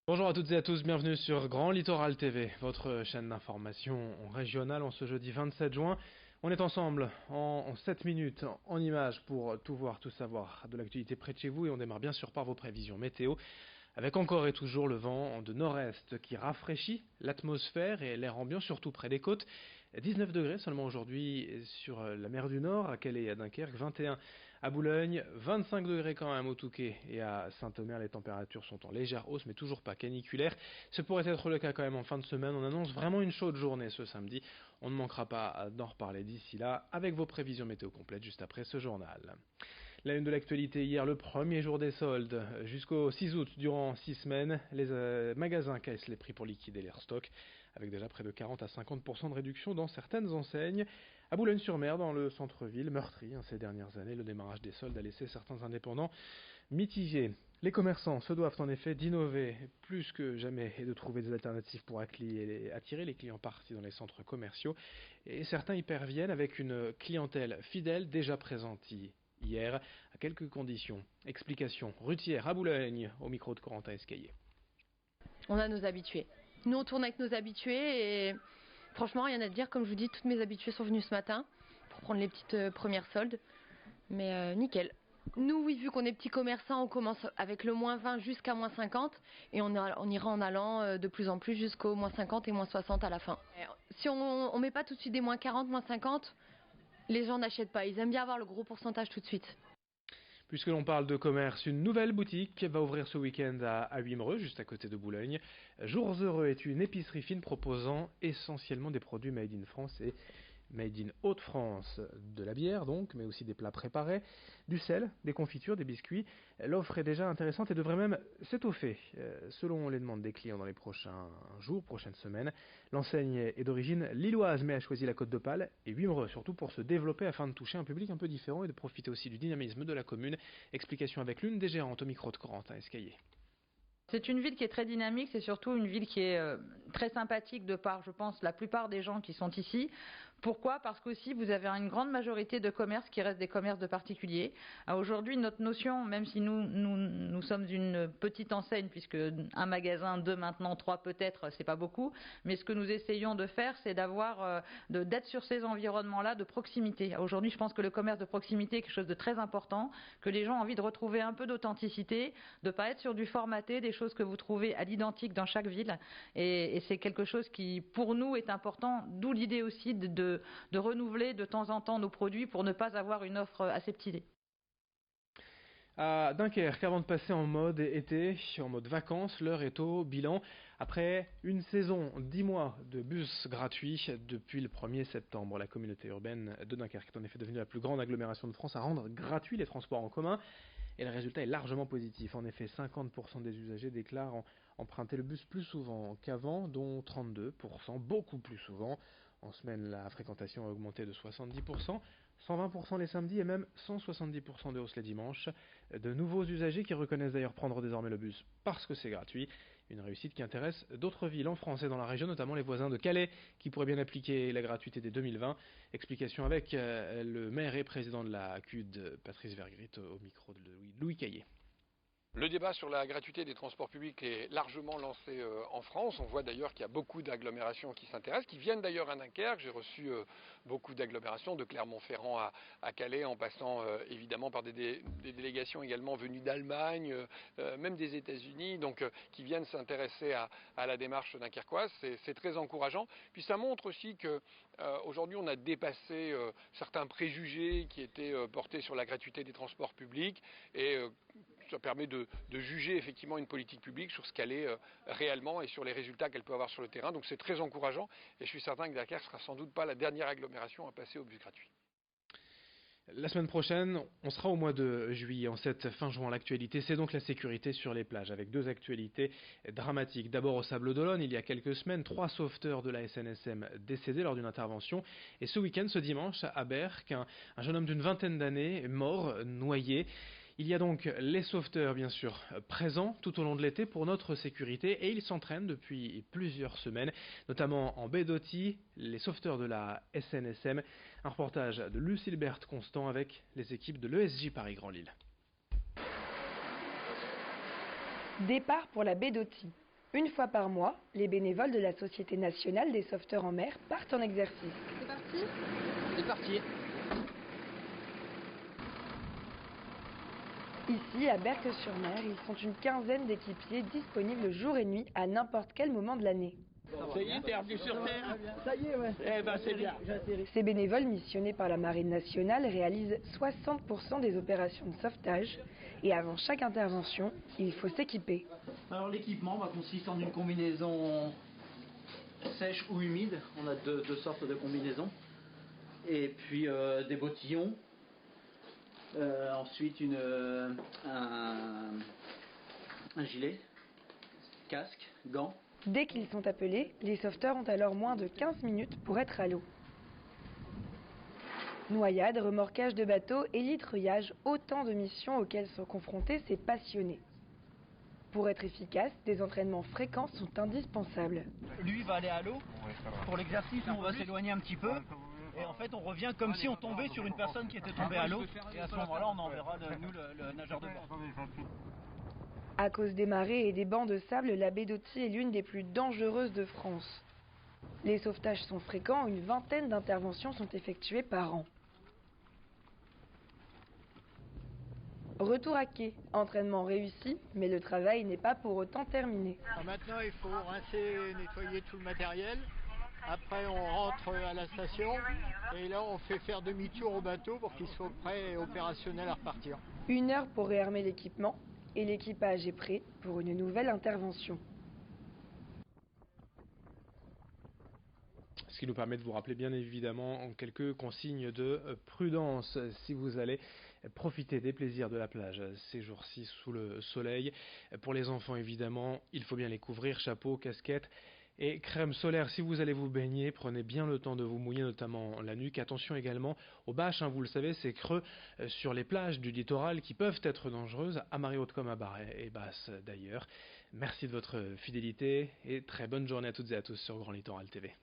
Bonjour à toutes et à tous, bienvenue sur Grand Littoral TV, votre chaîne d'information régionale en ce jeudi 27 juin. On est ensemble en 7 minutes en images pour tout voir, tout savoir de l'actualité près de chez vous et on démarre bien sûr par vos prévisions météo. Avec encore et toujours le vent de nord-est qui rafraîchit l'atmosphère et l'air ambiant, surtout près des côtes. 19 degrés seulement aujourd'hui sur la mer du Nord, à Calais et à Dunkerque, 21 à Boulogne, 25 degrés quand même au Touquet et à Saint-Omer. Les températures sont en légère hausse mais toujours pas caniculaires. Ce pourrait être le cas quand même en fin de semaine. On annonce vraiment une chaude journée ce samedi. On ne manquera pas d'en reparler d'ici là avec vos prévisions météo complètes juste après ce journal. La une de l'actualité hier, le premier jour des soldes. Jusqu'au 6 août, durant 6 semaines, les magasins caissent les prix pour liquider leurs stocks, avec déjà près de 40 à 50% de réduction dans certaines enseignes. À Boulogne-sur-Mer, dans le centre-ville, meurtri ces dernières années, le démarrage des soldes a laissé certains indépendants mitigés. Les commerçants se doivent en effet d'innover plus que jamais et de trouver des alternatives pour attirer les clients partis dans les centres commerciaux. Et certains y parviennent avec une clientèle fidèle déjà présente hier, à quelques conditions. Explication routière à Boulogne, au micro de Corentin Escaillé. On a nos habitués. Nous, on tourne avec nos habitués et franchement, rien à dire. Comme je vous dis, toutes mes habitués sont venues ce matin pour prendre les petites premières soldes. Mais nickel. Nous, oui, vu qu'on est petits commerçants, on commence avec le moins 20 jusqu'à moins 50 et on ira en allant de plus en plus jusqu'au moins 50 et moins 60 à la fin. Si on ne met pas tout de suite des moins 40, moins 50, les gens n'achètent pas. Ils aiment bien avoir le gros pourcentage tout de suite. Puisque l'on parle de commerce, une nouvelle boutique va ouvrir ce week-end à Wimereux, juste à côté de Boulogne. Jours Heureux est une épicerie fine proposant essentiellement des produits made in France et made in Haute-France, de la bière donc, mais aussi des plats préparés, du sel, des confitures, des biscuits. L'offre est déjà intéressante et devrait même s'étoffer, selon les demandes des clients dans les prochains jours, prochaines semaines. L'enseigne est d'origine lilloise, mais a choisi la Côte d'Opale et Wimereux, surtout pour se développer afin de toucher un public un peu différent et de profiter aussi du dynamisme de la commune. Explication avec l'une des gérantes au micro de Corentin Escaillé. C'est une ville qui est très dynamique, c'est surtout une ville qui est très sympathique de par, je pense, la plupart des gens qui sont ici. Pourquoi? Parce qu'aussi vous avez une grande majorité de commerces qui restent des commerces de particuliers. Aujourd'hui, notre notion, même si nous sommes une petite enseigne, puisque un magasin, deux maintenant, trois peut-être, c'est pas beaucoup, mais ce que nous essayons de faire, c'est d'être sur ces environnements-là de proximité. Aujourd'hui, je pense que le commerce de proximité est quelque chose de très important, que les gens ont envie de retrouver un peu d'authenticité, de pas être sur du formaté, des choses que vous trouvez à l'identique dans chaque ville. Et c'est quelque chose qui, pour nous, est important, d'où l'idée aussi de renouveler de temps en temps nos produits pour ne pas avoir une offre aseptisée. À Dunkerque, avant de passer en mode été, en mode vacances, l'heure est au bilan. Après une saison, 10 mois de bus gratuits depuis le 1er septembre, la communauté urbaine de Dunkerque est en effet devenue la plus grande agglomération de France à rendre gratuits les transports en commun. Et le résultat est largement positif. En effet, 50% des usagers déclarent emprunter le bus plus souvent qu'avant, dont 32%, beaucoup plus souvent. En semaine, la fréquentation a augmenté de 70%, 120% les samedis et même 170% de hausse les dimanches. De nouveaux usagers qui reconnaissent d'ailleurs prendre désormais le bus parce que c'est gratuit. Une réussite qui intéresse d'autres villes en France et dans la région, notamment les voisins de Calais, qui pourraient bien appliquer la gratuité dès 2020. Explication avec le maire et président de la CUD, Patrice Vergrit, au micro de Louis Caillé. Le débat sur la gratuité des transports publics est largement lancé en France. On voit d'ailleurs qu'il y a beaucoup d'agglomérations qui s'intéressent, qui viennent d'ailleurs à Dunkerque. J'ai reçu beaucoup d'agglomérations, de Clermont-Ferrand à Calais, en passant évidemment par des délégations également venues d'Allemagne, même des États-Unis, donc qui viennent s'intéresser à la démarche dunkerquoise. C'est très encourageant. Puis ça montre aussi que aujourd'hui on a dépassé certains préjugés qui étaient portés sur la gratuité des transports publics et ça permet de juger effectivement une politique publique sur ce qu'elle est réellement et sur les résultats qu'elle peut avoir sur le terrain. Donc c'est très encourageant et je suis certain que Dunkerque ne sera sans doute pas la dernière agglomération à passer au bus gratuit. La semaine prochaine, on sera au mois de juillet. En cette fin juin, l'actualité, c'est donc la sécurité sur les plages, avec deux actualités dramatiques. D'abord au Sable d'Olonne, il y a quelques semaines, 3 sauveteurs de la SNSM décédés lors d'une intervention. Et ce week-end, ce dimanche, à Berck, un jeune homme d'une vingtaine d'années est mort, noyé. Il y a donc les sauveteurs, bien sûr, présents tout au long de l'été pour notre sécurité et ils s'entraînent depuis plusieurs semaines, notamment en baie d'Authie, les sauveteurs de la SNSM. Un reportage de Lucille Constant avec les équipes de l'ESJ Paris Grand Lille. Départ pour la baie d'Authie. Une fois par mois, les bénévoles de la Société nationale des sauveteurs en mer partent en exercice. C'est parti? C'est parti. Ici, à Berck-sur-Mer, ils sont une quinzaine d'équipiers disponibles jour et nuit à n'importe quel moment de l'année. Ça y est, t'es revenu sur Terre. Ça y est, ouais. Eh ben, c'est bien. Ces bénévoles missionnés par la Marine nationale réalisent 60% des opérations de sauvetage et avant chaque intervention, il faut s'équiper. Alors l'équipement consiste en une combinaison sèche ou humide. On a deux sortes de combinaisons. Et puis des bottillons. Ensuite un gilet, casque, gants. Dès qu'ils sont appelés, les sauveteurs ont alors moins de 15 minutes pour être à l'eau. Noyade, remorquage de bateaux et litreuillage, autant de missions auxquelles sont confrontés ces passionnés. Pour être efficace, des entraînements fréquents sont indispensables. Lui va aller à l'eau. Pour l'exercice, on va s'éloigner un petit peu. Et en fait, on revient comme si on tombait sur une personne qui était tombée à l'eau. Et à ce moment-là, on enverra nous le nageur de bord. À cause des marées et des bancs de sable, la baie d'Authie est l'une des plus dangereuses de France. Les sauvetages sont fréquents, une vingtaine d'interventions sont effectuées par an. Retour à quai, entraînement réussi, mais le travail n'est pas pour autant terminé. Maintenant, il faut rincer, nettoyer tout le matériel. Après, on rentre à la station et là, on fait faire demi-tour au bateau pour qu'il soit prêt et opérationnel à repartir. 1 heure pour réarmer l'équipement et l'équipage est prêt pour une nouvelle intervention. Ce qui nous permet de vous rappeler bien évidemment quelques consignes de prudence si vous allez profiter des plaisirs de la plage ces jours-ci sous le soleil. Pour les enfants évidemment, il faut bien les couvrir, chapeau, casquette et crème solaire. Si vous allez vous baigner, prenez bien le temps de vous mouiller, notamment la nuque. Attention également aux bâches, vous le savez, ces creux sur les plages du littoral qui peuvent être dangereuses, à marée haute comme à marée et basse d'ailleurs. Merci de votre fidélité et très bonne journée à toutes et à tous sur Grand Littoral TV.